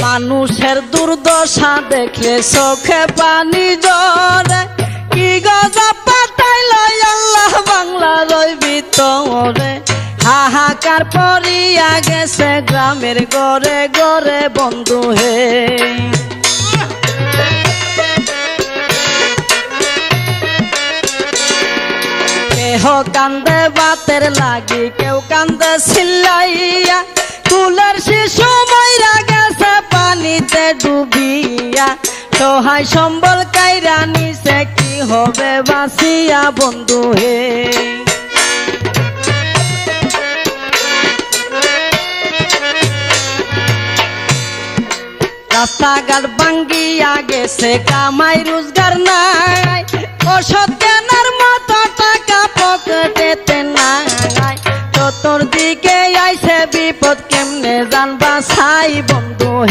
মানুষের দুর্দশা দেখলে চোখে পানি জরে কি গজব পাঠাইল আল্লাহ বাংলার ওই ভিতরে হাহাকার পড়িয়া গেছে গ্রামের ঘরে ঘরে বন্ধু হে কেহ কান্দে বাতের লাগি কেউ কান্দে চিল্লাইয়া কুলের শিশু মইরা গেছে পানিতে ডুবিয়া সহায় সম্বল কাইরা নিছে কি হবে বাঁচিয়া বন্ধু হে রাস্তাঘাট ভাঙ্গিয়া গেছে কামাই রোজগার নাই ওষুধ কেনার মতো টাকা পকেটেতে নাই চতুর্দিকে আইছে বিপদ কেমনে জানবা ছাই বন্ধু